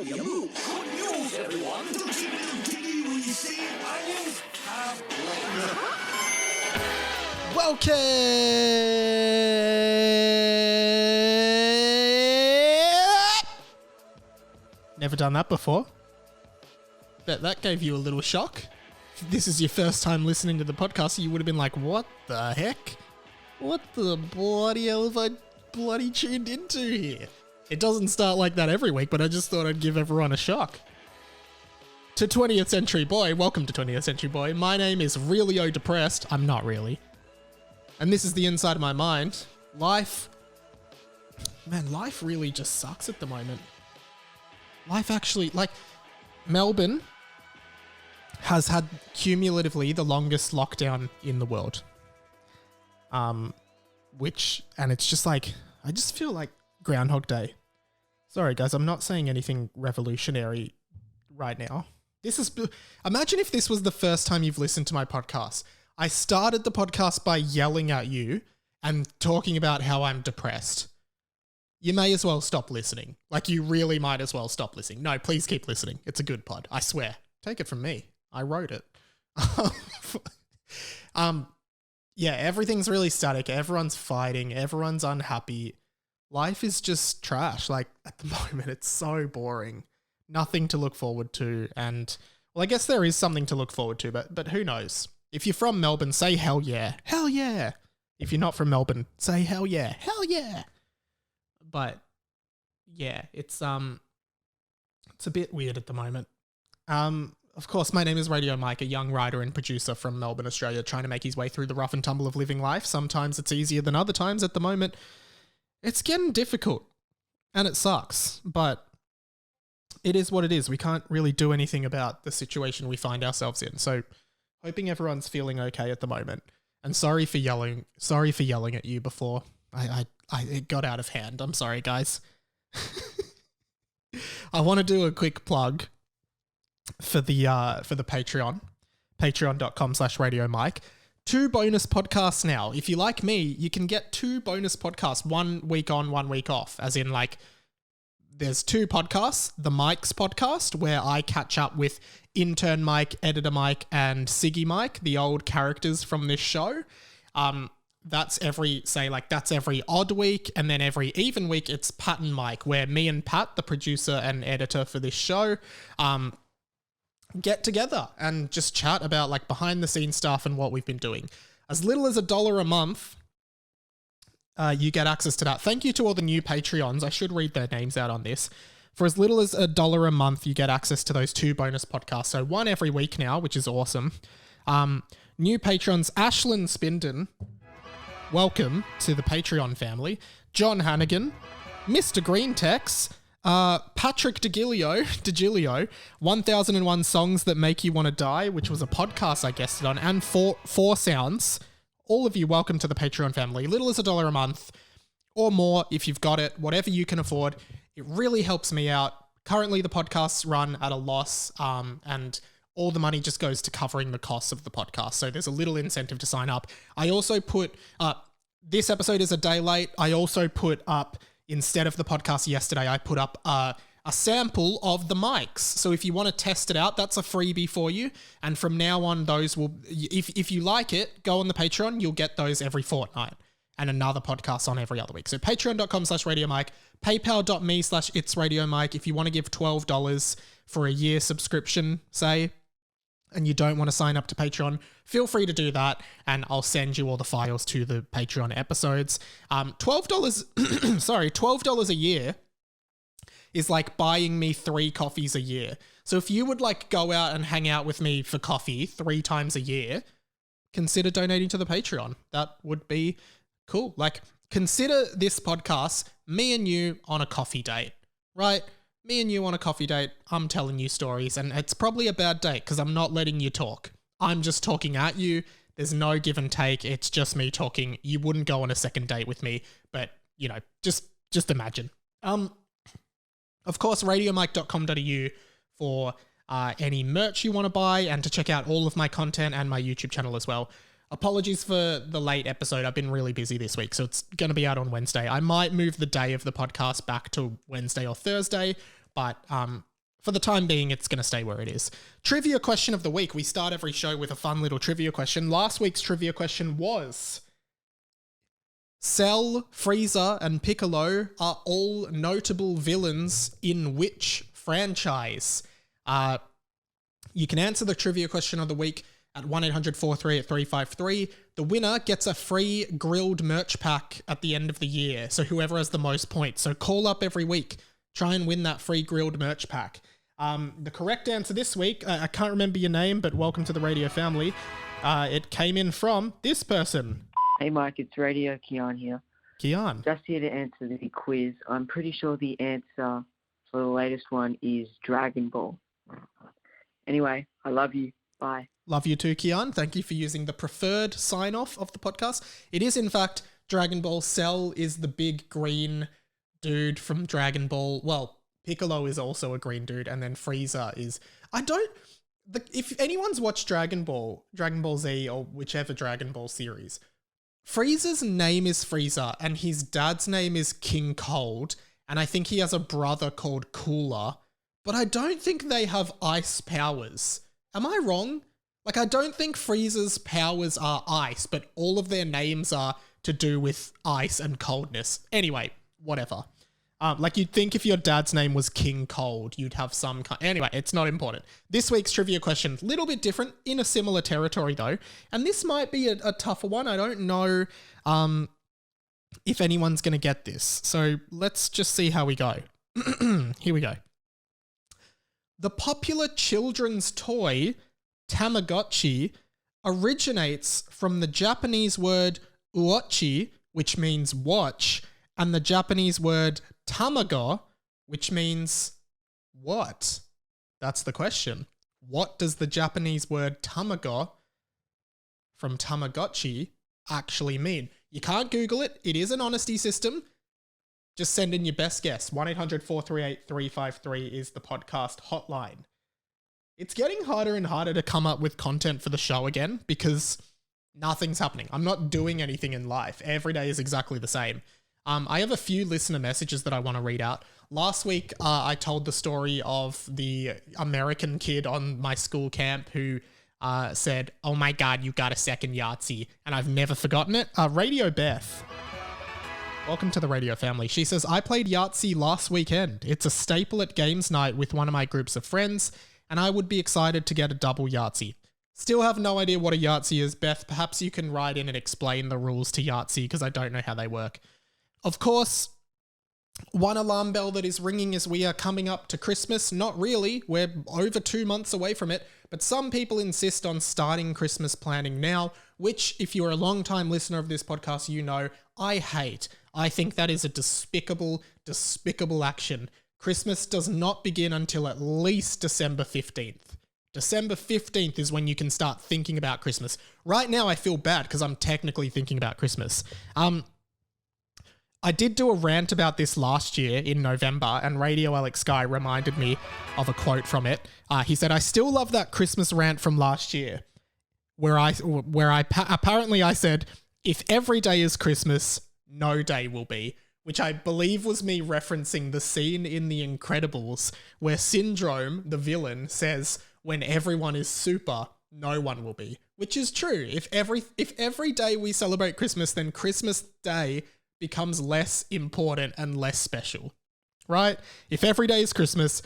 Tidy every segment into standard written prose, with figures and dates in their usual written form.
you move. Good news, everyone. Don't you feel giddy when you see onions have legs? Welcome Never done that before. Bet that gave you a little shock. If this is your first time listening to the podcast, you would have been like, what the heck? What the bloody hell have I bloody tuned into here? It doesn't start like that every week, but I just thought I'd give everyone a shock. To 20th Century Boy, welcome to 20th Century Boy. My name is Realio Depressed. I'm not really. And this is the inside of my mind. Life really just sucks at the moment. Life actually, Melbourne has had cumulatively the longest lockdown in the world. And it's just like, I just feel like Groundhog Day. Sorry guys, I'm not saying anything revolutionary right now. Imagine if this was the first time you've listened to my podcast. I started the podcast by yelling at you and talking about how I'm depressed. You may as well stop listening. You really might as well stop listening. No, please keep listening. It's a good pod. I swear. Take it from me. I wrote it. Yeah, everything's really static. Everyone's fighting. Everyone's unhappy. Life is just trash. At the moment, it's so boring. Nothing to look forward to. And, well, I guess there is something to look forward to, but who knows? If you're from Melbourne, say hell yeah. Hell yeah. If you're not from Melbourne, say hell yeah. Hell yeah. But yeah, it's a bit weird at the moment. Of course, my name is Radio Mike, a young writer and producer from Melbourne, Australia, trying to make his way through the rough and tumble of living life. Sometimes it's easier than other times. At the moment, it's getting difficult and it sucks, but it is what it is. We can't really do anything about the situation we find ourselves in. So hoping everyone's feeling okay at the moment. And sorry for yelling at you before. It got out of hand. I'm sorry, guys. I want to do a quick plug for the Patreon, patreon.com/Radio Mike. 2 bonus podcasts now. If you like me, you can get 2 bonus podcasts, 1 week on, 1 week off. As in, there's 2 podcasts. The Mike's podcast, where I catch up with intern Mike, editor Mike, and Siggy Mike, the old characters from this show. That's every odd week, and then every even week it's Pat and Mike, where me and Pat, the producer and editor for this show, get together and just chat about behind the scenes stuff and what we've been doing. As little as $1 a month, you get access to that. Thank you to all the new Patreons. I should read their names out on this. For as little as $1 a month, you get access to those 2 bonus podcasts. So 1 every week now, which is awesome. New patrons, Ashlyn Spindon. Welcome to the Patreon family. John Hannigan, Mr. Greentex, Patrick De Gilio, 1001 Songs That Make You Want to Die, which was a podcast I guested on, and Four Sounds. All of you, welcome to the Patreon family. Little as $1 a month or more if you've got it, whatever you can afford. It really helps me out. Currently, the podcasts run at a loss, and all the money just goes to covering the costs of the podcast. So there's a little incentive to sign up. I also put this episode is a day late. I also put up, instead of the podcast yesterday, I put up a sample of the mics. So if you want to test it out, that's a freebie for you. And from now on, those will, if you like it, go on the Patreon. You'll get those every fortnight and another podcast on every other week. So patreon.com/Radio Mike, paypal.me/It's Radio Mike. If you want to give $12 for a year subscription, say, and you don't want to sign up to Patreon, feel free to do that, and I'll send you all the files to the Patreon episodes. $12 a year is like buying me 3 coffees a year. So if you would go out and hang out with me for coffee 3 times a year, consider donating to the Patreon. That would be cool. Consider this podcast me and you on a coffee date, right? Me and you on a coffee date, I'm telling you stories, and it's probably a bad date because I'm not letting you talk. I'm just talking at you. There's no give and take. It's just me talking. You wouldn't go on a second date with me, but, just imagine. Of course, radiomike.com.au for any merch you want to buy and to check out all of my content and my YouTube channel as well. Apologies for the late episode. I've been really busy this week, so it's going to be out on Wednesday. I might move the day of the podcast back to Wednesday or Thursday, but For the time being, it's going to stay where it is. Trivia question of the week. We start every show with a fun little trivia question. Last week's trivia question was: Cell, Frieza, and Piccolo are all notable villains in which franchise? You can answer the trivia question of the week at 1-800-438-353. The winner gets a free grilled merch pack at the end of the year. So whoever has the most points. So call up every week. Try and win that free grilled merch pack. The correct answer this week, I can't remember your name, but welcome to the radio family. It came in from this person. Hey Mike, it's Radio Kian here. Kian. Just here to answer the quiz. I'm pretty sure the answer for the latest one is Dragon Ball. Anyway, I love you. Bye. Love you too, Kian. Thank you for using the preferred sign-off of the podcast. It is, in fact, Dragon Ball. Cell is the big green dude from Dragon Ball. Well, Piccolo is also a green dude, and then Frieza is... if anyone's watched Dragon Ball Z, or whichever Dragon Ball series, Frieza's name is Frieza, and his dad's name is King Cold, and I think he has a brother called Cooler, but I don't think they have ice powers. Am I wrong? Like, I don't think Frieza's powers are ice, but all of their names are to do with ice and coldness. Anyway, whatever. Like, you'd think if your dad's name was King Cold, you'd have some kind... Anyway, it's not important. This week's trivia question, a little bit different, in a similar territory, though. And this might be a tougher one. I don't know if anyone's going to get this. So let's just see how we go. Here we go. The popular children's toy, Tamagotchi, originates from the Japanese word uochi, which means watch, and the Japanese word tamago, which means what? That's the question. What does the Japanese word tamago from Tamagotchi actually mean? You can't Google it. It is an honesty system. Just send in your best guess. 1-800-438-353 is the podcast hotline. It's getting harder and harder to come up with content for the show again because nothing's happening. I'm not doing anything in life. Every day is exactly the same. I have a few listener messages that I want to read out. Last week, I told the story of the American kid on my school camp who said, "Oh my God, you got a second Yahtzee." And I've never forgotten it. Radio Beth. Welcome to the radio family. She says, "I played Yahtzee last weekend. It's a staple at games night with one of my groups of friends, and I would be excited to get a double Yahtzee." Still have no idea what a Yahtzee is. Beth, perhaps you can write in and explain the rules to Yahtzee because I don't know how they work. Of course, one alarm bell that is ringing as we are coming up to Christmas. Not really. We're over 2 months away from it. But some people insist on starting Christmas planning now, which, if you're a long-time listener of this podcast, you know I hate. I think that is a despicable, despicable action. Christmas does not begin until at least December 15th. December 15th is when you can start thinking about Christmas. Right now, I feel bad because I'm technically thinking about Christmas. I did do a rant about this last year in November, and Radio Alex Guy reminded me of a quote from it. He said, "I still love that Christmas rant from last year, where I apparently I said, if every day is Christmas, no day will be," which I believe was me referencing the scene in The Incredibles where Syndrome, the villain, says, "When everyone is super, no one will be," which is true. If every day we celebrate Christmas, then Christmas Day becomes less important and less special, right? If every day is Christmas,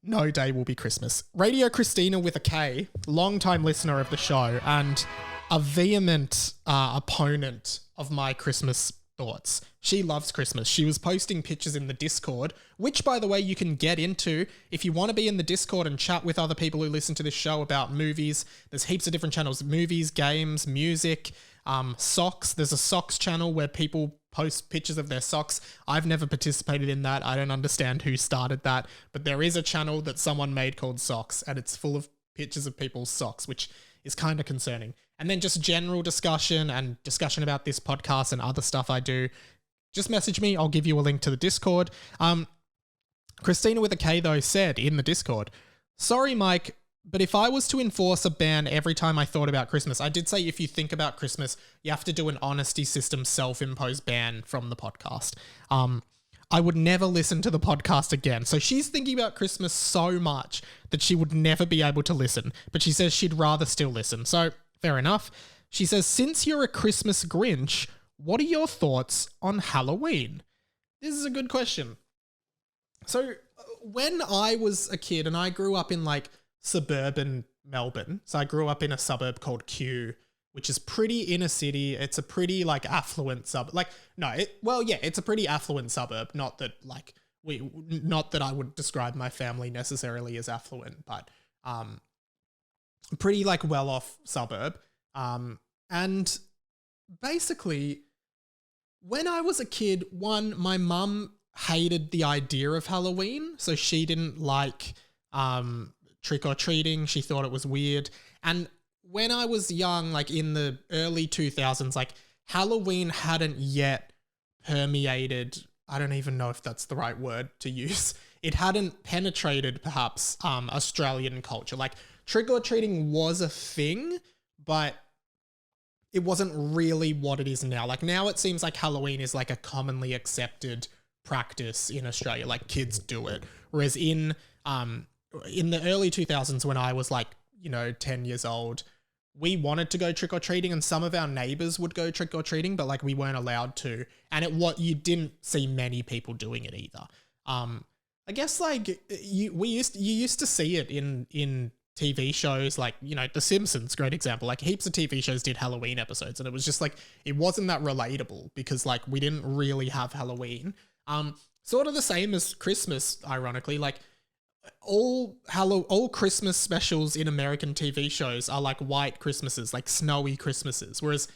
no day will be Christmas. Radio Christina with a K, long-time listener of the show and a vehement opponent of my Christmas thoughts. She loves Christmas. She was posting pictures in the Discord, which, by the way, you can get into if you want to be in the Discord and chat with other people who listen to this show about movies. There's heaps of different channels: movies, games, music, socks. There's a socks channel where people post pictures of their socks. I've never participated in that. I don't understand who started that, but there is a channel that someone made called Socks, and it's full of pictures of people's socks, which is kind of concerning. And then just general discussion and discussion about this podcast and other stuff I do. Just message me. I'll give you a link to the Discord. Christina with a K, though, said in the Discord, "Sorry, Mike, but if I was to enforce a ban every time I thought about Christmas," I did say if you think about Christmas, you have to do an honesty system self-imposed ban from the podcast. I would never listen to the podcast again. So she's thinking about Christmas so much that she would never be able to listen, but she says she'd rather still listen. So fair enough. She says, since you're a Christmas Grinch, what are your thoughts on Halloween? This is a good question. So when I was a kid and I grew up in like suburban Melbourne, so I grew up in a suburb called Kew, which is pretty inner city. It's a pretty like affluent suburb. It's a pretty affluent suburb. Not that I would describe my family necessarily as affluent, but pretty like well-off suburb. And basically, when I was a kid, my mum hated the idea of Halloween, so she didn't like trick-or-treating. She thought it was weird. And when I was young, like in the early 2000s, like Halloween hadn't yet permeated, I don't even know if that's the right word to use. It hadn't penetrated perhaps Australian culture. Like trick-or-treating was a thing, but it wasn't really what it is now. Like now it seems like Halloween is like a commonly accepted practice in Australia. Like kids do it. Whereas in the early 2000s when I was like, 10 years old, we wanted to go trick-or-treating and some of our neighbors would go trick-or-treating, but like we weren't allowed to. And you didn't see many people doing it either. I guess like you used to see it in TV shows like, The Simpsons, great example. Like heaps of TV shows did Halloween episodes and it was just like, it wasn't that relatable because like we didn't really have Halloween. Sort of the same as Christmas, ironically. Like all Christmas specials in American TV shows are like white Christmases, like snowy Christmases. Whereas,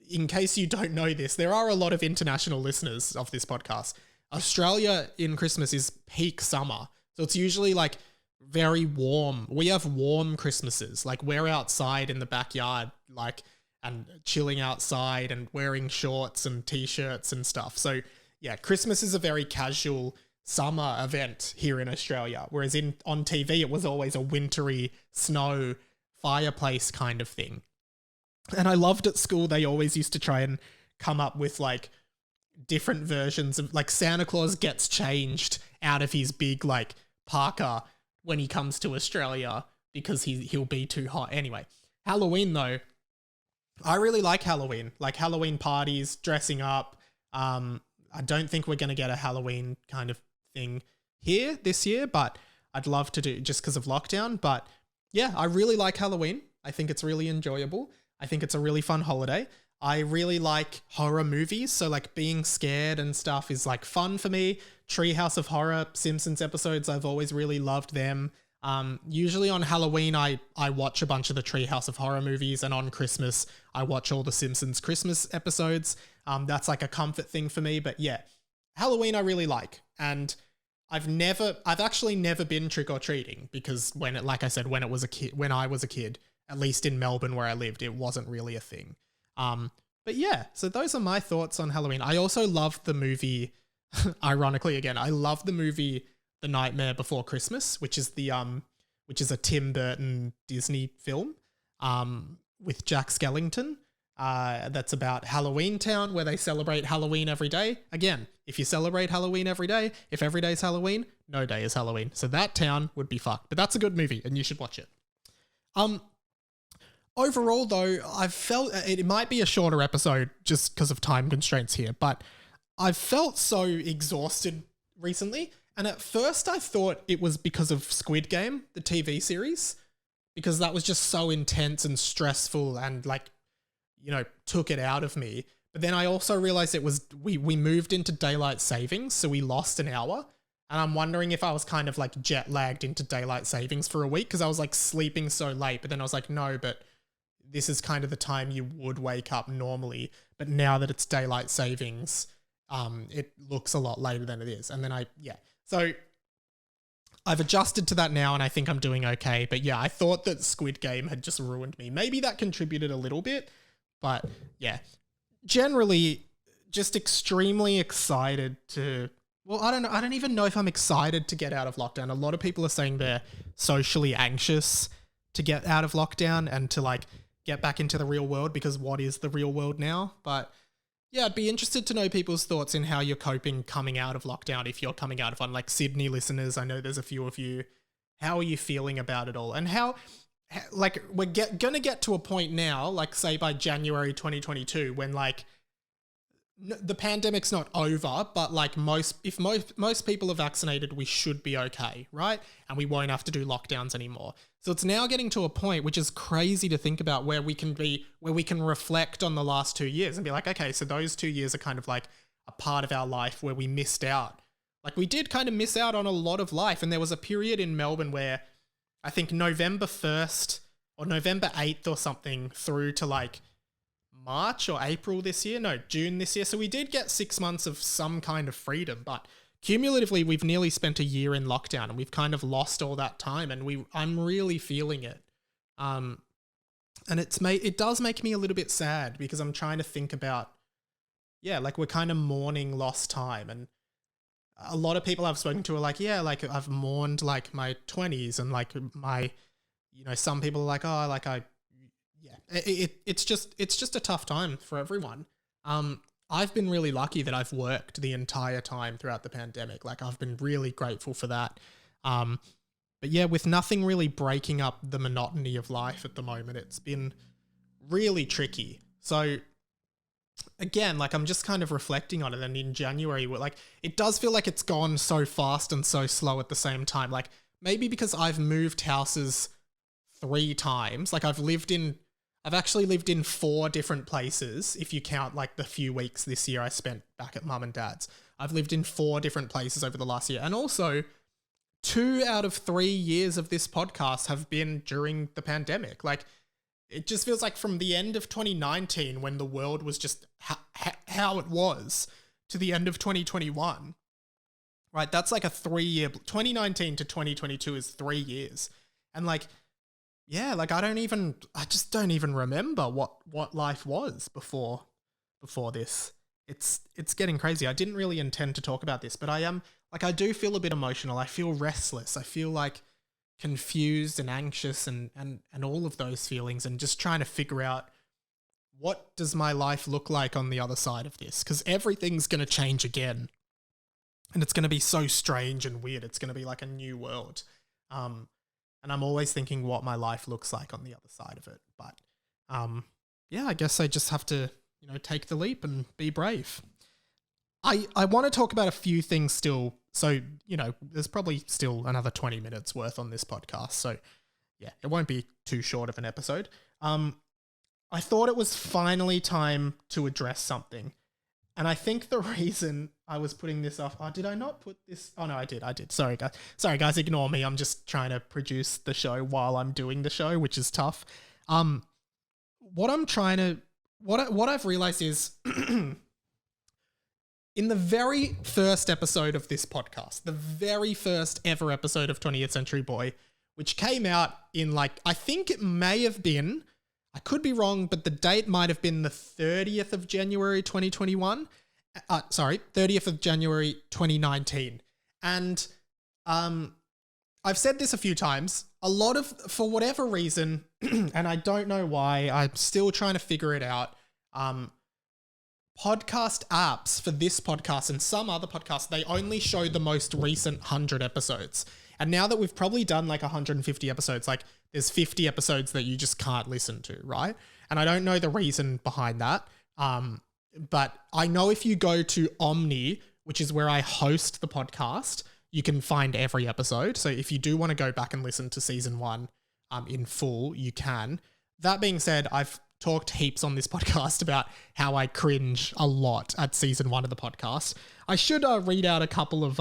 in case you don't know this, there are a lot of international listeners of this podcast. Australia in Christmas is peak summer. So it's usually like very warm. We have warm Christmases. Like we're outside in the backyard, like, and chilling outside and wearing shorts and t-shirts and stuff. So yeah, Christmas is a very casual summer event here in Australia. Whereas on TV, it was always a wintry snow fireplace kind of thing. And I loved at school, they always used to try and come up with like different versions of like Santa Claus gets changed out of his big like parka when he comes to Australia because he'll be too hot. Anyway, Halloween though, I really like Halloween. Like Halloween parties, dressing up. I don't think we're going to get a Halloween kind of thing here this year, but I'd love to do just because of lockdown. But yeah, I really like Halloween. I think it's really enjoyable. I think it's a really fun holiday. I really like horror movies. So like being scared and stuff is like fun for me. Treehouse of Horror, Simpsons episodes, I've always really loved them. Usually on Halloween, I watch a bunch of the Treehouse of Horror movies, and on Christmas, I watch all the Simpsons Christmas episodes. That's like a comfort thing for me. But yeah, Halloween I really like. And I've actually never been trick-or-treating because when I was a kid, at least in Melbourne where I lived, it wasn't really a thing. But yeah, so those are my thoughts on Halloween. I also love the movie, ironically again, I love the movie The Nightmare Before Christmas, which is a Tim Burton Disney film, with Jack Skellington. That's about Halloween Town, where they celebrate Halloween every day. Again, if you celebrate Halloween every day, if every day is Halloween, no day is Halloween. So that town would be fucked. But that's a good movie, and you should watch it. Overall, though, I've felt it might be a shorter episode just because of time constraints here, but I've felt so exhausted recently. And at first I thought it was because of Squid Game, the TV series, because that was just so intense and stressful and like, took it out of me. But then I also realized it was, we moved into daylight savings, so we lost an hour. And I'm wondering if I was kind of like jet lagged into daylight savings for a week because I was like sleeping so late. But then I was like, no, but this is kind of the time you would wake up normally. But now that it's daylight savings, it looks a lot later than it is. And then so I've adjusted to that now and I think I'm doing okay. But yeah, I thought that Squid Game had just ruined me. Maybe that contributed a little bit, but yeah, generally just extremely excited to, I don't even know if I'm excited to get out of lockdown. A lot of people are saying they're socially anxious to get out of lockdown and to like get back into the real world because what is the real world now? But Yeah, I'd be interested to know people's thoughts in how you're coping coming out of lockdown, if you're coming out of one. Like Sydney listeners, I know there's a few of you. How are you feeling about it all? And like, we're gonna get to a point now, like say by January 2022, when like the pandemic's not over, but like most people are vaccinated, we should be okay, right? And we won't have to do lockdowns anymore. So it's now getting to a point, which is crazy to think about, where we can reflect on the last 2 years and be like, okay, so those 2 years are kind of like a part of our life where we missed out. Like we did kind of miss out on a lot of life. And there was a period in Melbourne where I think November 1st or November 8th or something through to like March or April this year. No, June this year. So we did get 6 months of some kind of freedom, but cumulatively we've nearly spent a year in lockdown and we've kind of lost all that time, and I'm really feeling it. And it does make me a little bit sad, because I'm trying to think about, yeah, like we're kind of mourning lost time. And a lot of people I've spoken to are like, yeah, like I've mourned like my 20s, and like my, you know, some people are like, oh, like it's just a tough time for everyone. I've been really lucky that I've worked the entire time throughout the pandemic. Like I've been really grateful for that. But yeah, with nothing really breaking up the monotony of life at the moment, it's been really tricky. So again, like I'm just kind of reflecting on it. And in January, like it does feel like it's gone so fast and so slow at the same time. Like maybe because I've moved houses 3 times. Like I've actually lived in 4 different places, if you count like the few weeks this year I spent back at mum and dad's. I've lived in 4 different places over the last year. And also 2 out of 3 years of this podcast have been during the pandemic. Like it just feels like from the end of 2019, when the world was just how it was, to the end of 2021, right? That's like a 3-year, 2019 to 2022 is 3 years. And like, yeah, like I just don't even remember what life was before this. It's getting crazy. I didn't really intend to talk about this, but I do feel a bit emotional. I feel restless. I feel like confused and anxious and all of those feelings, and just trying to figure out, what does my life look like on the other side of this? Because everything's going to change again. And it's going to be so strange and weird. It's going to be like a new world. And I'm always thinking what my life looks like on the other side of it. But yeah, I guess I just have to, you know, take the leap and be brave. I want to talk about a few things still. So, you know, there's probably still another 20 minutes worth on this podcast. So yeah, it won't be too short of an episode. I thought it was finally time to address something. And I think the reason I was putting this off... Oh, did I not put this... Oh, no, I did. Sorry, guys. Ignore me. I'm just trying to produce the show while I'm doing the show, which is tough. What I've realized is... in the very first episode of this podcast, the very first ever episode of 20th Century Boy, which came out in like... I think it may have been... I could be wrong, but the date might have been the 30th of January 2021. 30th of January 2019. And I've said this a few times. For whatever reason, and I don't know why, I'm still trying to figure it out, podcast apps for this podcast and some other podcasts, they only show the most recent 100 episodes. And now that we've probably done like 150 episodes, like there's 50 episodes that you just can't listen to, right? And I don't know the reason behind that. But I know if you go to Omni, which is where I host the podcast, you can find every episode. So if you do want to go back and listen to season 1 in full, you can. That being said, I've talked heaps on this podcast about how I cringe a lot at season 1 of the podcast. I should read out a couple of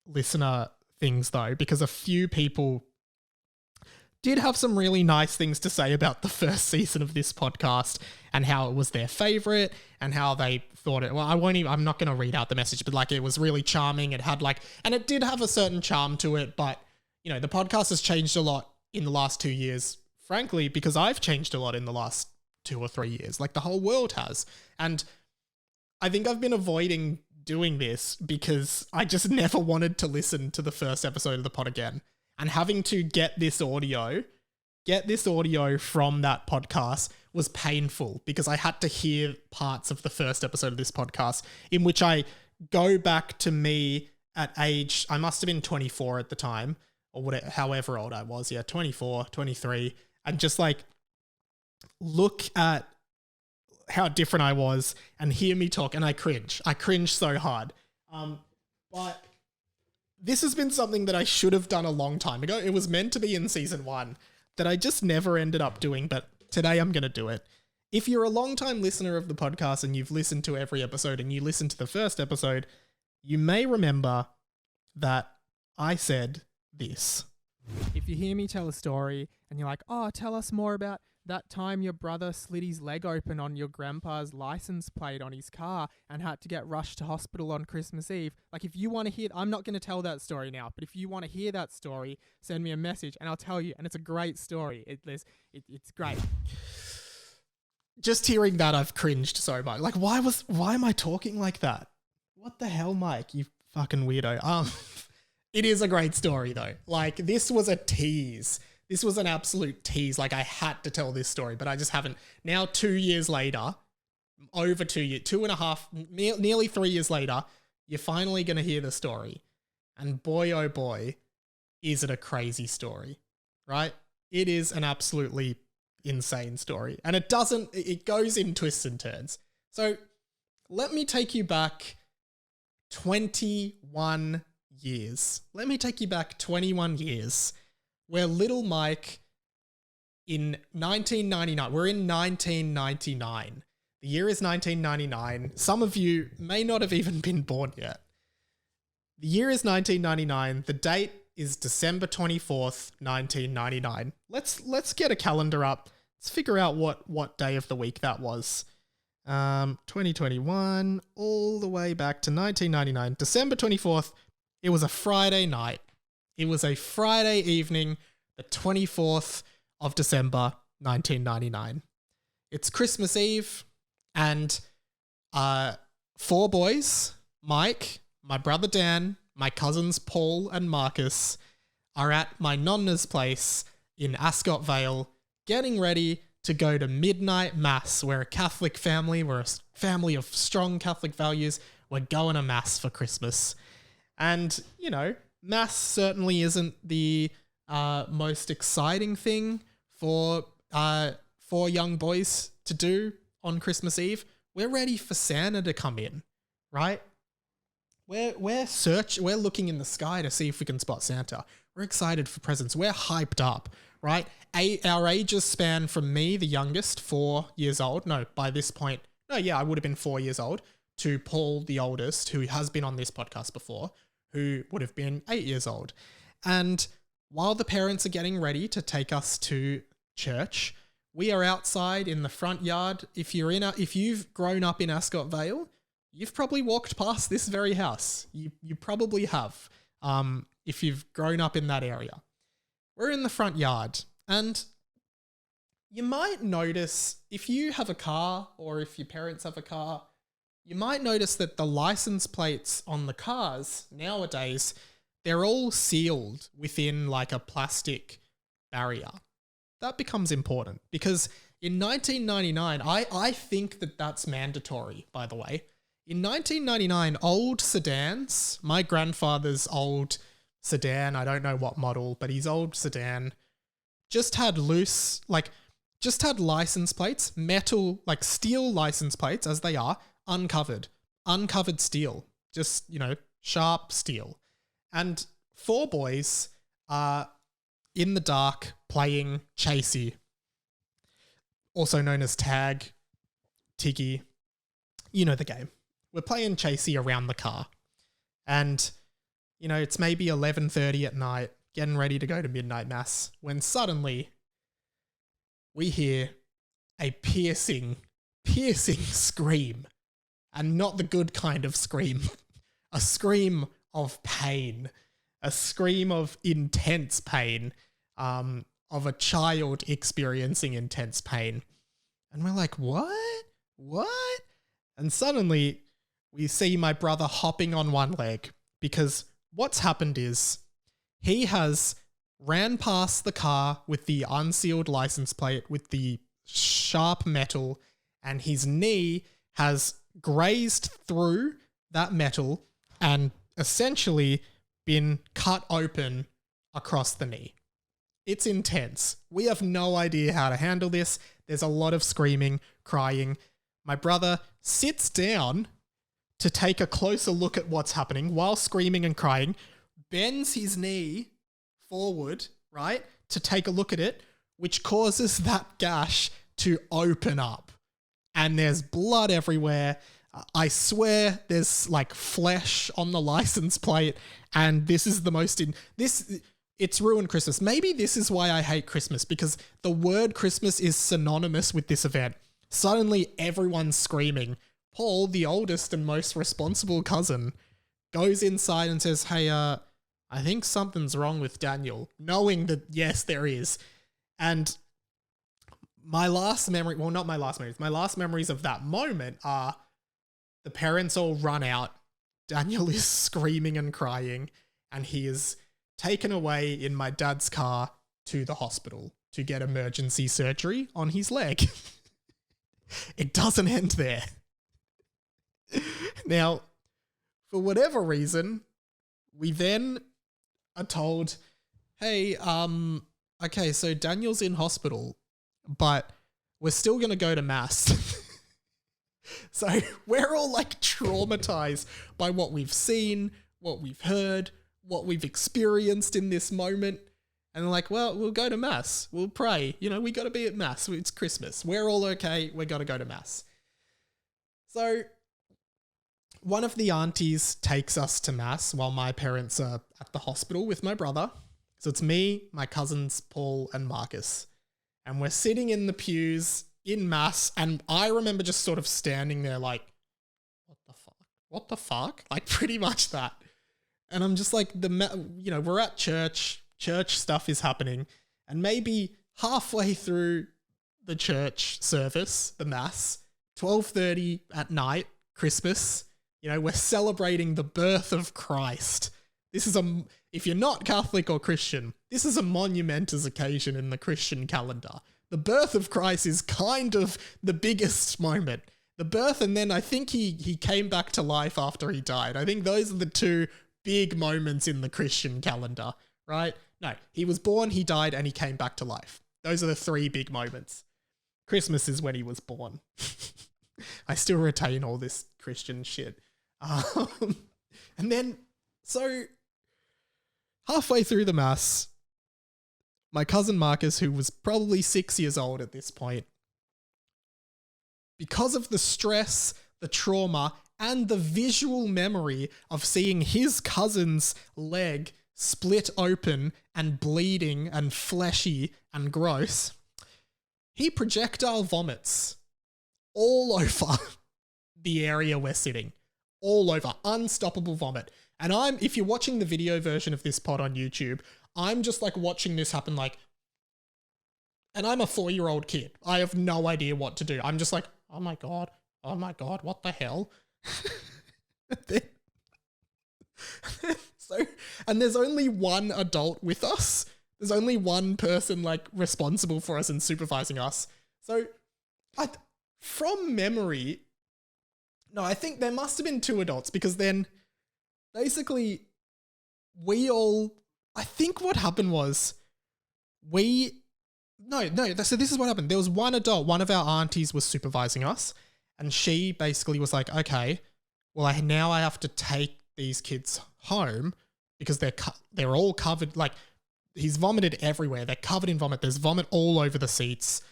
listener things though, because a few people did have some really nice things to say about the first season of this podcast and how it was their favorite and how they thought it. Well, I'm not going to read out the message, but like it was really charming. It had like, and it did have a certain charm to it, but you know, the podcast has changed a lot in the last 2 years, frankly, because I've changed a lot in the last 2 or 3 years, like the whole world has. And I think I've been avoiding doing this because I just never wanted to listen to the first episode of the pod again. And having to get this audio get this audio from that podcast was painful because I had to hear parts of the first episode of this podcast in which I go back to me at age, I must have been 24 at the time, or whatever, however old I was. Yeah, 24, 23, and just like look at how different I was and hear me talk, and I cringe. I cringe so hard. But this has been something that I should have done a long time ago. It was meant to be in season 1 that I just never ended up doing, but today I'm going to do it. If you're a long-time listener of the podcast and you've listened to every episode and you listened to the first episode, you may remember that I said this. If you hear me tell a story and you're like, oh, tell us more about that time your brother slit his leg open on your grandpa's license plate on his car and had to get rushed to hospital on Christmas Eve. Like, if you want to hear, I'm not going to tell that story now, but if you want to hear that story, send me a message and I'll tell you. And it's a great story. It's great. Just hearing that, I've cringed so much. Like, why am I talking like that? What the hell, Mike? You fucking weirdo. It is a great story though. Like, this was a tease. This was an absolute tease. Like, I had to tell this story, but I just haven't. Now, 2 years later, over 2 years, 2.5, nearly 3 years later, you're finally going to hear the story. And boy, oh boy, is it a crazy story, right? It is an absolutely insane story. And it goes in twists and turns. So let me take you back 21 years. Let me take you back 21 years. Where little Mike in 1999, we're in 1999. The year is 1999. Some of you may not have even been born yet. The year is 1999. The date is December 24th, 1999. Let's get a calendar up. Let's figure out what day of the week that was. 2021, all the way back to 1999. December 24th, it was a Friday night. It was a Friday evening, the 24th of December, 1999. It's Christmas Eve, and 4 boys, Mike, my brother Dan, my cousins Paul and Marcus, are at my nonna's place in Ascot Vale, getting ready to go to midnight mass. We're a Catholic family. We're a family of strong Catholic values. We're going to mass for Christmas. And, you know, mass certainly isn't the most exciting thing for young boys to do on Christmas Eve. We're ready for Santa to come in, right? We're looking in the sky to see if we can spot Santa. We're excited for presents. We're hyped up, right? Our ages span from me, the youngest, 4 years old. No, by this point, I would have been 4 years old, to Paul, the oldest, who has been on this podcast before, who would have been 8 years old. And while the parents are getting ready to take us to church, we are outside in the front yard. If you've grown up in Ascot Vale, you've probably walked past this very house. You probably have, if you've grown up in that area. We're in the front yard, and you might notice, if you have a car or if your parents have a car, you might notice that the license plates on the cars nowadays, they're all sealed within like a plastic barrier. That becomes important because in 1999, I think that that's mandatory, by the way. In 1999, old sedans, my grandfather's old sedan, I don't know what model, but his old sedan just had license plates, metal, like steel license plates as they are, uncovered steel, just, sharp steel. And 4 boys are in the dark playing chasey, also known as tag, tiggy, you know the game. We're playing chasey around the car. And, it's maybe 11:30 at night, getting ready to go to midnight mass, when suddenly we hear a piercing scream. And not the good kind of scream. A scream of pain. A scream of intense pain. Of a child experiencing intense pain. And we're like, what? What? And suddenly we see my brother hopping on one leg, because what's happened is he has ran past the car with the unsealed license plate with the sharp metal, and his knee has grazed through that metal and essentially been cut open across the knee. It's intense. We have no idea how to handle this. There's a lot of screaming, crying. My brother sits down to take a closer look at what's happening while screaming and crying, bends his knee forward, right, to take a look at it, which causes that gash to open up. And there's blood everywhere. I swear there's like flesh on the license plate, and this is the most it's ruined Christmas. Maybe this is why I hate Christmas, because the word Christmas is synonymous with this event. Suddenly everyone's screaming. Paul, the oldest and most responsible cousin, goes inside and says, hey, I think something's wrong with Daniel, knowing that, yes, there is. And my last memory, well, not my last memories, my last memories of that moment are the parents all run out. Daniel is screaming and crying, and he is taken away in my dad's car to the hospital to get emergency surgery on his leg. It doesn't end there. Now, for whatever reason, we then are told, hey, okay, so Daniel's in hospital, but we're still going to go to mass. So we're all like traumatized by what we've seen, what we've heard, what we've experienced in this moment. And they're like, well, we'll go to mass. We'll pray. You know, we got to be at mass. It's Christmas. We're all okay. We got to go to mass. So one of the aunties takes us to mass while my parents are at the hospital with my brother. So it's me, my cousins, Paul and Marcus. And we're sitting in the pews in mass. And I remember just sort of standing there like, what the fuck? What the fuck? Like pretty much that. And I'm just like, we're at church stuff is happening. And maybe halfway through the church service, the mass, 12:30 at night, Christmas, we're celebrating the birth of Christ. This is if you're not Catholic or Christian, this is a monumentous occasion in the Christian calendar. The birth of Christ is kind of the biggest moment. The birth, and then I think he came back to life after he died. I think those are the two big moments in the Christian calendar, right? No, he was born, he died, and he came back to life. Those are the three big moments. Christmas is when he was born. I still retain all this Christian shit. And then, so halfway through the mass, my cousin Marcus, who was probably 6 years old at this point, because of the stress, the trauma, and the visual memory of seeing his cousin's leg split open and bleeding and fleshy and gross, he projectile vomits all over the area we're sitting. All over. Unstoppable vomit. And if you're watching the video version of this pod on YouTube, I'm just like watching this happen and I'm a 4-year-old kid. I have no idea what to do. I'm just like, oh my God, what the hell? And there's only one adult with us. There's only one person responsible for us and supervising us. So from memory, no, I think there must have been 2 adults, because then basically I think what happened was so this is what happened. There was one adult, one of our aunties was supervising us, and she basically was like, okay, well, now I have to take these kids home because they're all covered, he's vomited everywhere. They're covered in vomit. There's vomit all over the seats.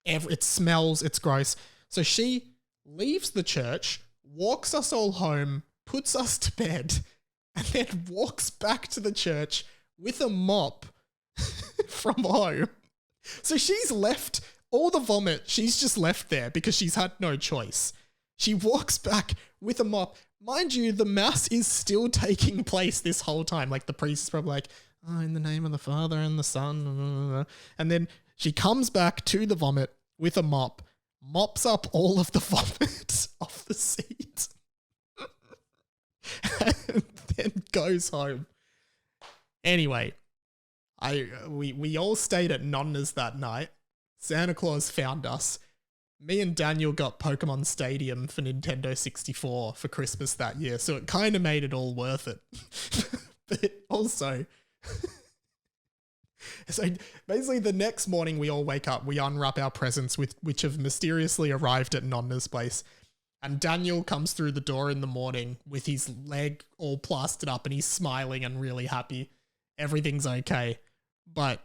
It smells, it's gross. So she leaves the church, walks us all home, puts us to bed, and then walks back to the church with a mop from home. So she's left all the vomit. She's just left there because she's had no choice. She walks back with a mop. Mind you, the mass is still taking place this whole time. The priest is probably like, oh, in the name of the Father and the Son. And then she comes back to the vomit with a mop, mops up all of the vomit off the seat, and then goes home. Anyway, we all stayed at Nonna's that night. Santa Claus found us. Me and Daniel got Pokemon Stadium for Nintendo 64 for Christmas that year, so it kind of made it all worth it. But also, so basically the next morning we all wake up, we unwrap our presents which have mysteriously arrived at Nonna's place, and Daniel comes through the door in the morning with his leg all plastered up and he's smiling and really happy. Everything's okay. But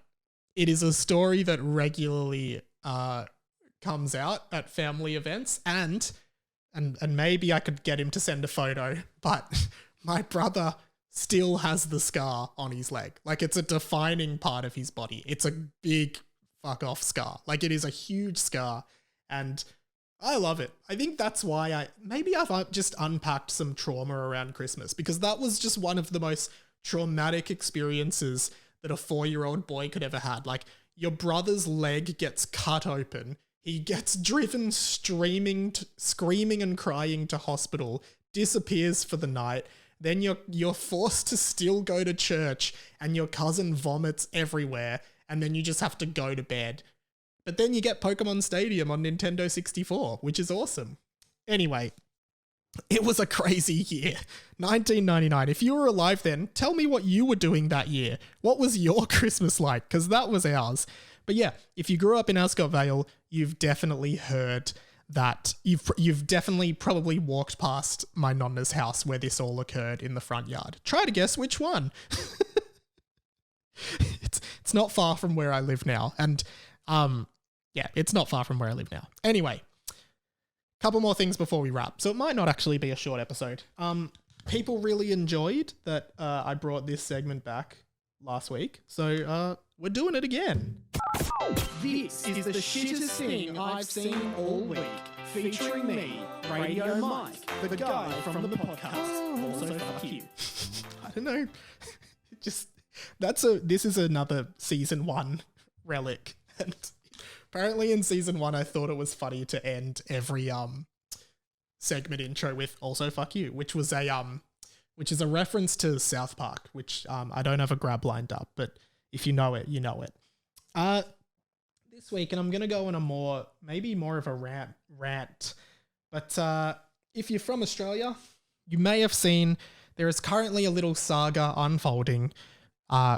it is a story that regularly comes out at family events, and maybe I could get him to send a photo, but my brother still has the scar on his leg. Like, it's a defining part of his body. It's a big fuck off scar. Like, it is a huge scar, and I love it. I think that's why I've just unpacked some trauma around Christmas, because that was just one of the most traumatic experiences that a 4-year-old boy could ever had. Like, your brother's leg gets cut open. He gets driven screaming and crying to hospital, disappears for the night. Then you're forced to still go to church, and your cousin vomits everywhere, and then you just have to go to bed. But then you get Pokemon Stadium on Nintendo 64, which is awesome. Anyway, it was a crazy year. 1999. If you were alive then, tell me what you were doing that year. What was your Christmas like? Because that was ours. But yeah, if you grew up in Ascot Vale, you've definitely heard that. You've definitely probably walked past my Nonna's house where this all occurred in the front yard. Try to guess which one. It's not far from where I live now. And yeah, it's not far from where I live now. Anyway, couple more things before we wrap. So it might not actually be a short episode. People really enjoyed that I brought this segment back last week. So we're doing it again. This is the shittest thing I've seen all week, featuring me, Radio Mike, the guy from the podcast. Also, fuck you. I don't know. This is another season 1 relic. And apparently in season 1, I thought it was funny to end every segment intro with "also fuck you," which is a reference to South Park, which I don't have a grab lined up, but if you know it, you know it. This week, and I'm gonna go on a more of a rant, but if you're from Australia, you may have seen there is currently a little saga unfolding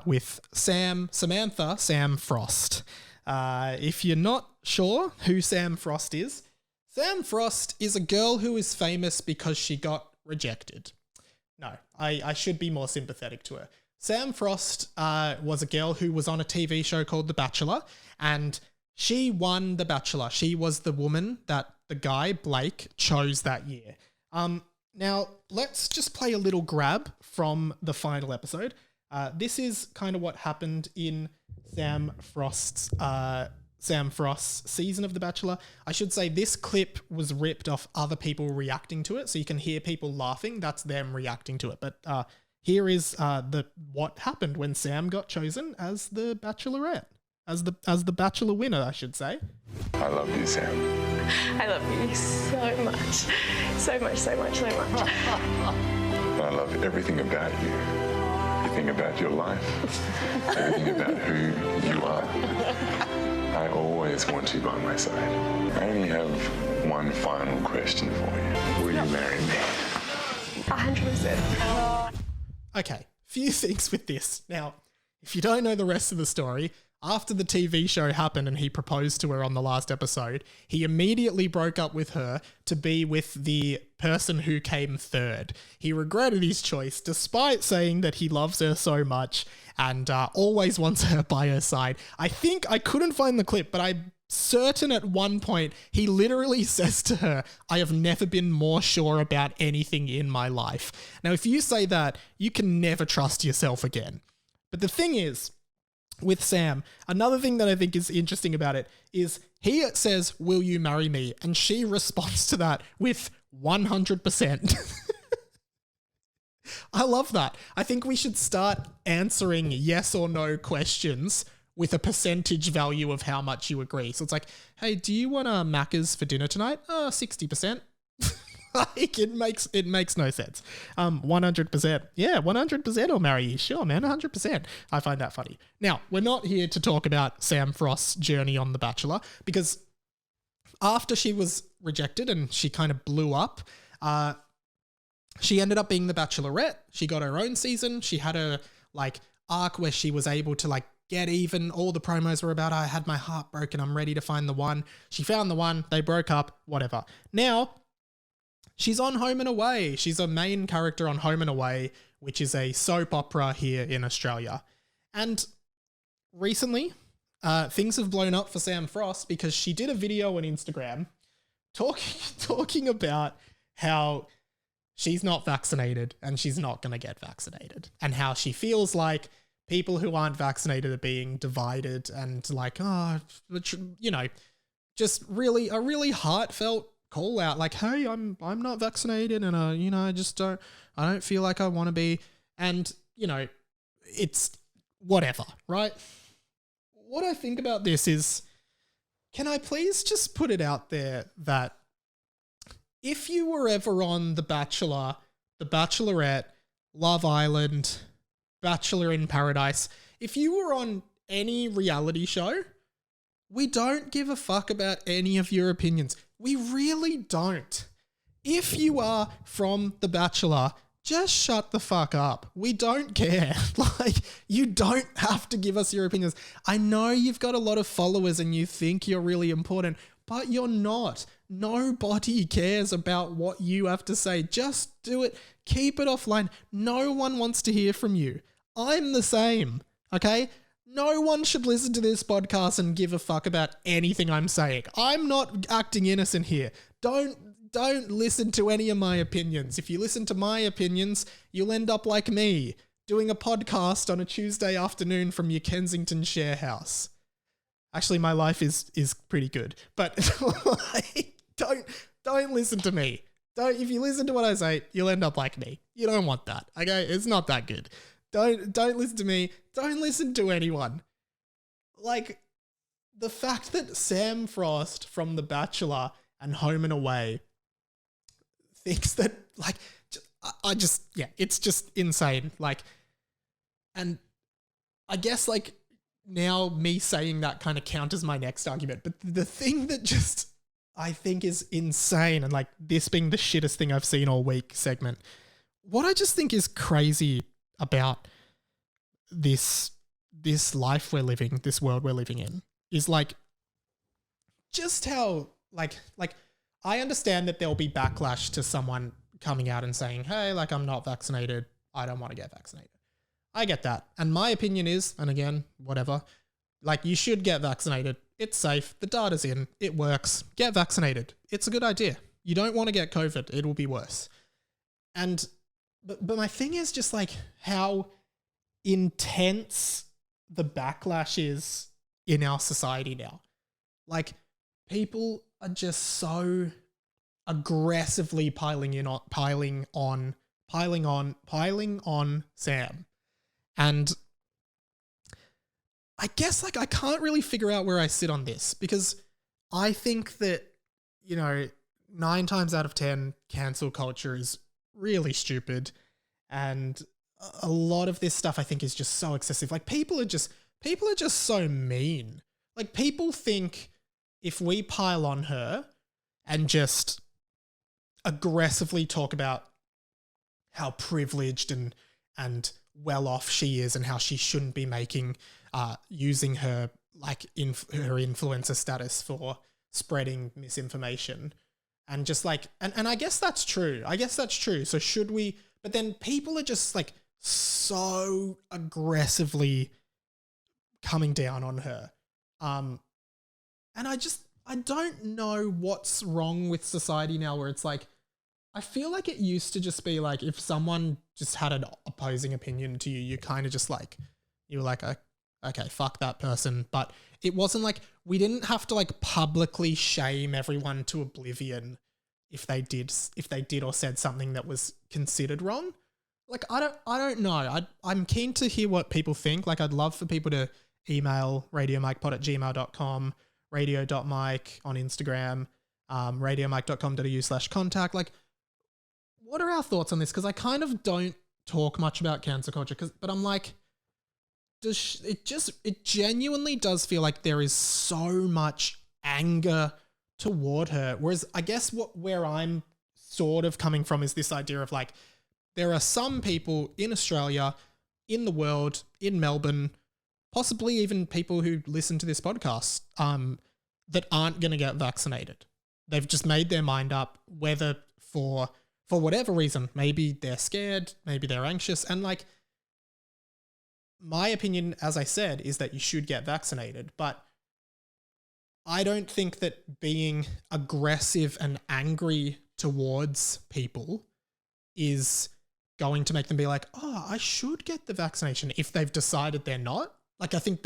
with Sam Frost. If you're not sure who Sam Frost is a girl who is famous because she got rejected. No, I should be more sympathetic to her. Sam Frost was a girl who was on a TV show called The Bachelor, and she won The Bachelor. She was the woman that the guy, Blake, chose that year. Now, let's just play a little grab from the final episode. This is kind of what happened in Sam Frost's season of The Bachelor. I should say this clip was ripped off other people reacting to it, so you can hear people laughing. That's them reacting to it. But here is what happened when Sam got chosen as the Bachelorette, as the Bachelor winner, I should say. I love you, Sam. I love you so much. So much, so much, so much. I love everything about you. Everything about your life. Everything about who you are. I always want you by my side. I only have one final question for you. Will you marry me? 100%. Okay, few things with this. Now, if you don't know the rest of the story, after the TV show happened and he proposed to her on the last episode, he immediately broke up with her to be with the person who came third. He regretted his choice, despite saying that he loves her so much and always wants her by her side. I think I couldn't find the clip, but I'm certain at one point he literally says to her, "I have never been more sure about anything in my life." Now, if you say that, you can never trust yourself again. But the thing is, with Sam, another thing that I think is interesting about it is he says, "Will you marry me?" And she responds to that with 100%. I love that. I think we should start answering yes or no questions with a percentage value of how much you agree. So it's like, hey, do you want Macca's for dinner tonight? 60%. Like it makes no sense. 100%. Yeah, 100% I'll marry you. Sure, man, 100%. I find that funny. Now, we're not here to talk about Sam Frost's journey on The Bachelor, because after she was rejected and she kind of blew up, she ended up being the Bachelorette. She got her own season. She had a like arc where she was able to like get even. All the promos were about, I had my heart broken, I'm ready to find the one. She found the one, they broke up, whatever. Now, she's on Home and Away. She's a main character on Home and Away, which is a soap opera here in Australia. And recently, things have blown up for Sam Frost because she did a video on Instagram talking about how she's not vaccinated and she's not going to get vaccinated, and how she feels like people who aren't vaccinated are being divided, and like, you know, just really a really heartfelt call out, like, hey, I'm not vaccinated, and you know, I don't feel like I want to be, and you know, it's whatever, right? What I think about this is, can I please just put it out there that if you were ever on The Bachelor, The Bachelorette, Love Island, Bachelor in Paradise, if you were on any reality show, we don't give a fuck about any of your opinions. We really don't. If you are from The Bachelor, just shut the fuck up. We don't care. Like, you don't have to give us your opinions. I know you've got a lot of followers and you think you're really important, but you're not. Nobody cares about what you have to say. Just do it. Keep it offline. No one wants to hear from you. I'm the same, okay? No one should listen to this podcast and give a fuck about anything I'm saying. I'm not acting innocent here. Don't listen to any of my opinions. If you listen to my opinions, you'll end up like me, doing a podcast on a Tuesday afternoon from your Kensington share house. Actually, my life is pretty good, but like, don't listen to me. If you listen to what I say, you'll end up like me. You don't want that, okay? It's not that good. Don't listen to me. Don't listen to anyone. Like, the fact that Sam Frost from The Bachelor and Home and Away thinks that, like, it's just insane. Like, and I guess, like, now me saying that kind of counters my next argument. But the thing that just I think is insane, and like this being the shittest thing I've seen all week segment, what I just think is crazy about this life we're living, this world we're living in, is like just how like I understand that there'll be backlash to someone coming out and saying, hey, like, I'm not vaccinated, I don't want to get vaccinated. I get that. And my opinion is, and again, whatever, like, you should get vaccinated. It's safe. The data's in. It works. Get vaccinated. It's a good idea. You don't want to get COVID. It will be worse. And, but my thing is just like how intense the backlash is in our society now. Like, people are just so aggressively piling on Sam. And I guess, like, I can't really figure out where I sit on this, because I think that, you know, 9 times out of 10, cancel culture is really stupid. And a lot of this stuff I think is just so excessive. Like, people are just so mean. Like, people think if we pile on her and just aggressively talk about how privileged and well off she is, and how she shouldn't be using her like her influencer status for spreading misinformation, and just like, and I guess that's true. So should we? But then people are just like so aggressively coming down on her, and I don't know what's wrong with society now, where it's like, I feel like it used to just be like, if someone just had an opposing opinion to you, you kind of just like, you were like, okay, fuck that person. But it wasn't like, we didn't have to like publicly shame everyone to oblivion if they did or said something that was considered wrong. Like, I don't know. I'm keen to hear what people think. Like, I'd love for people to email radiomikepod@gmail.com, radio.mike on Instagram, radiomike.com.au/contact. Like, what are our thoughts on this? Because I kind of don't talk much about cancel culture, but I'm like, it genuinely does feel like there is so much anger toward her. Whereas I guess where I'm sort of coming from is this idea of like, there are some people in Australia, in the world, in Melbourne, possibly even people who listen to this podcast, that aren't going to get vaccinated. They've just made their mind up, whether for whatever reason. Maybe they're scared, maybe they're anxious. And like, my opinion, as I said, is that you should get vaccinated. But I don't think that being aggressive and angry towards people is going to make them be like, oh, I should get the vaccination if they've decided they're not. Like, I think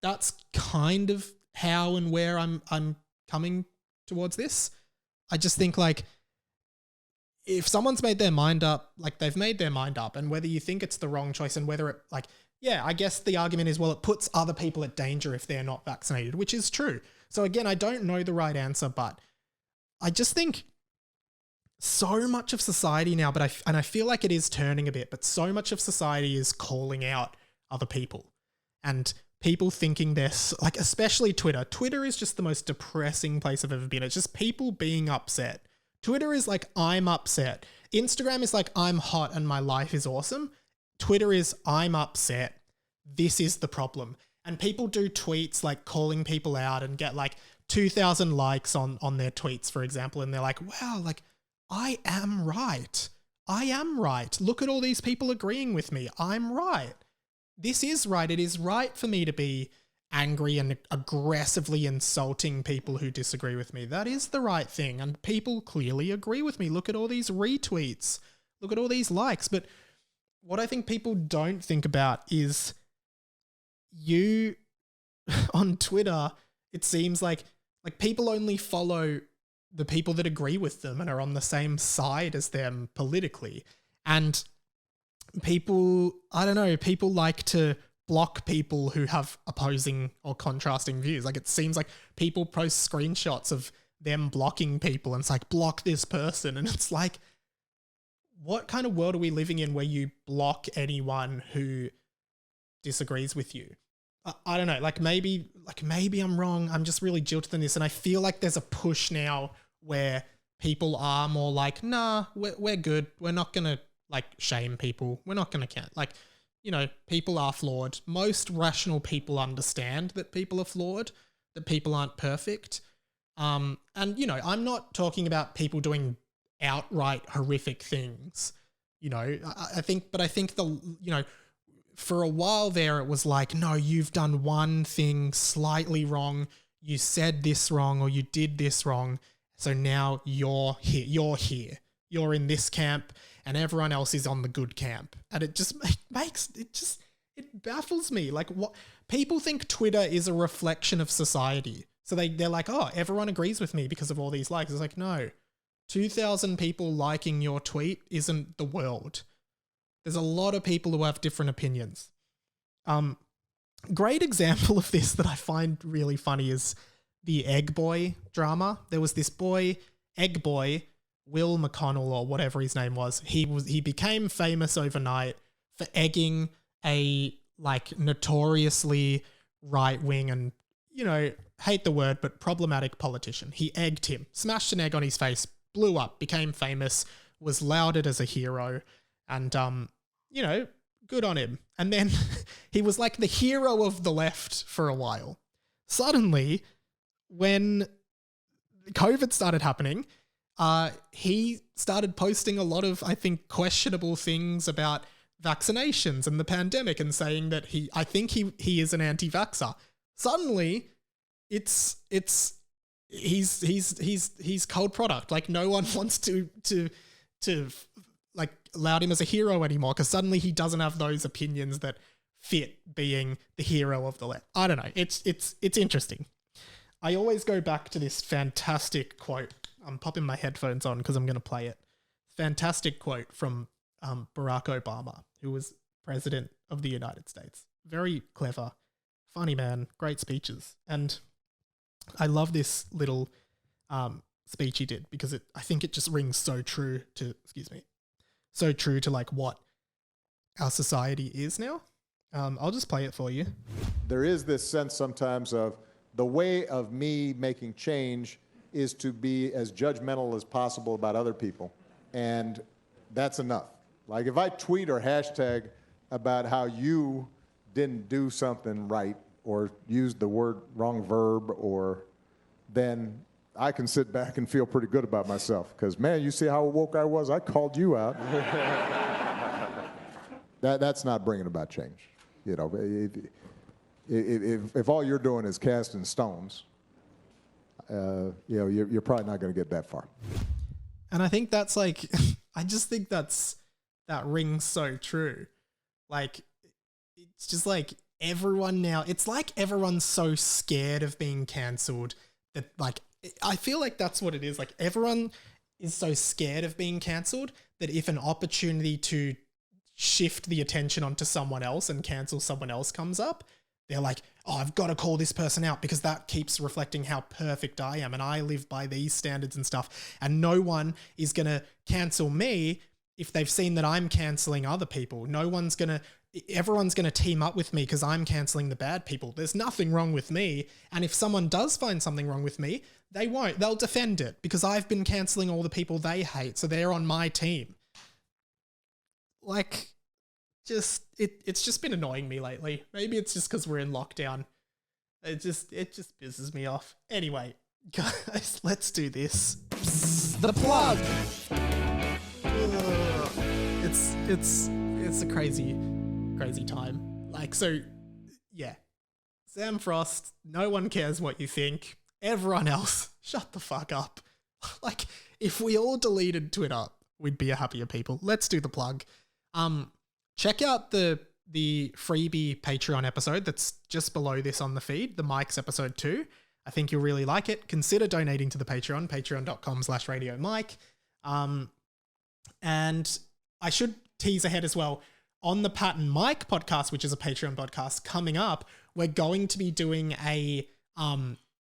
that's kind of how and where I'm coming towards this. I just think like, if someone's made their mind up, like they've made their mind up, and whether you think it's the wrong choice and whether it like, yeah, I guess the argument is, well, it puts other people at danger if they're not vaccinated, which is true. So again, I don't know the right answer, but I just think so much of society now, and I feel like it is turning a bit, but so much of society is calling out other people and people thinking they're like, especially Twitter. Twitter is just the most depressing place I've ever been. It's just people being upset. Twitter is like, I'm upset. Instagram is like, I'm hot and my life is awesome. Twitter is, I'm upset. This is the problem. And people do tweets like calling people out and get like 2,000 likes on their tweets, for example. And they're like, wow, like, I am right. I am right. Look at all these people agreeing with me. I'm right. This is right. It is right for me to be angry and aggressively insulting people who disagree with me. That is the right thing. And people clearly agree with me. Look at all these retweets. Look at all these likes. But what I think people don't think about is you on Twitter, it seems like people only follow the people that agree with them and are on the same side as them politically. And people, I don't know, people like to block people who have opposing or contrasting views. Like, it seems like people post screenshots of them blocking people and it's like, block this person. And it's like, what kind of world are we living in where you block anyone who disagrees with you? I don't know, like maybe I'm wrong. I'm just really jilted in this. And I feel like there's a push now where people are more like, nah, we're good. We're not going to like shame people. We're not going to count. Like, you know, people are flawed. Most rational people understand that people are flawed, that people aren't perfect. And, you know, I'm not talking about people doing outright horrific things, you know, I think for a while there, it was like, no, you've done one thing slightly wrong. You said this wrong or you did this wrong. So now you're here. You're in this camp and everyone else is on the good camp. And it just it baffles me. Like, what people think Twitter is a reflection of society. So they're like, oh, everyone agrees with me because of all these likes. It's like, no, 2,000 people liking your tweet isn't the world. There's a lot of people who have different opinions. Great example of this that I find really funny is the Egg Boy drama. There was this boy, Egg Boy, Will McConnell or whatever his name was. He became famous overnight for egging a like notoriously right-wing and, you know, hate the word, but problematic politician. He egged him, smashed an egg on his face, blew up, became famous, was lauded as a hero. And, you know, good on him. And then he was like the hero of the left for a while. Suddenly, when COVID started happening, he started posting a lot of, I think, questionable things about vaccinations and the pandemic and saying that he is an anti-vaxxer. Suddenly, he's cold product. Like, no one wants to like allowed him as a hero anymore because suddenly he doesn't have those opinions that fit being the hero of the left. I don't know. It's interesting. I always go back to this fantastic quote. I'm popping my headphones on because I'm going to play it. Fantastic quote from Barack Obama, who was president of the United States. Very clever, funny man, great speeches. And I love this little speech he did because I think it just rings so true to, excuse me, so true to like what our society is now. I'll just play it for you. There is this sense sometimes of the way of me making change is to be as judgmental as possible about other people. And that's enough. Like if I tweet or hashtag about how you didn't do something right or used the wrong verb, or then I can sit back and feel pretty good about myself. Because, man, you see how woke I was? I called you out. That's not bringing about change. You know, if all you're doing is casting stones, you know, you're probably not going to get that far. And I think that's like, I just think that rings so true. Like, it's just like everyone now, it's like everyone's so scared of being cancelled that like, I feel like that's what it is. Like everyone is so scared of being cancelled that if an opportunity to shift the attention onto someone else and cancel someone else comes up, they're like, oh, I've got to call this person out because that keeps reflecting how perfect I am and I live by these standards and stuff. And no one is going to cancel me if they've seen that I'm canceling other people. Everyone's going to team up with me because I'm canceling the bad people. There's nothing wrong with me. And if someone does find something wrong with me, they won't. They'll defend it because I've been canceling all the people they hate. So they're on my team. Like, it's just been annoying me lately. Maybe it's just because we're in lockdown. It just pisses me off. Anyway, guys, let's do this. The plug. It's a crazy time. Like, so yeah, Sam Frost, no one cares what you think. Everyone else, shut the fuck up. Like, if we all deleted Twitter, we'd be a happier people. Let's do the plug. Check out the freebie Patreon episode that's just below this on the feed, the Mike's episode 2. I think you'll really like it. Consider donating to the Patreon, patreon.com/Radio Mike. And I should tease ahead as well. On the Pat and Mike podcast, which is a Patreon podcast coming up, we're going to be doing a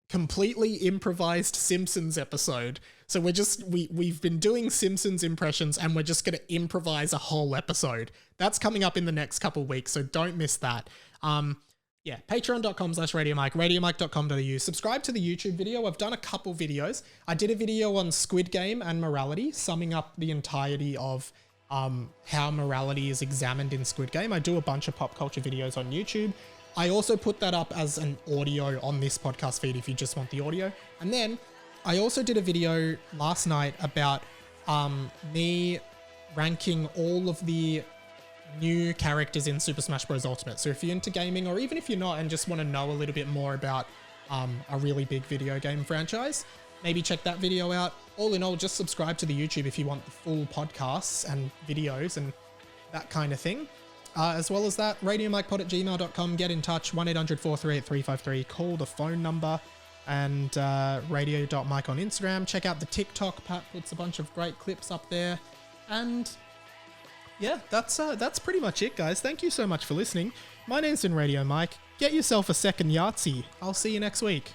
completely improvised Simpsons episode. So we've been doing Simpsons impressions and we're just going to improvise a whole episode. That's coming up in the next couple of weeks, so don't miss that. Yeah, patreon.com/Radio Mike, radiomike.com.au. Subscribe to the YouTube video. I've done a couple videos. I did a video on Squid Game and morality, summing up the entirety of how morality is examined in Squid Game. I do a bunch of pop culture videos on YouTube. I also put that up as an audio on this podcast feed if you just want the audio. And then I also did a video last night about me ranking all of the new characters in Super Smash Bros. Ultimate. So if you're into gaming, or even if you're not and just want to know a little bit more about a really big video game franchise, maybe check that video out. All in all, just subscribe to the YouTube if you want the full podcasts and videos and that kind of thing. As well as that, radiomikepod@gmail.com. Get in touch, 1-800-438-353. Call the phone number, and radio.mike on Instagram. Check out the TikTok. Pat puts a bunch of great clips up there. And yeah, that's pretty much it, guys. Thank you so much for listening. My name's been Radio Mike. Get yourself a second Yahtzee. I'll see you next week.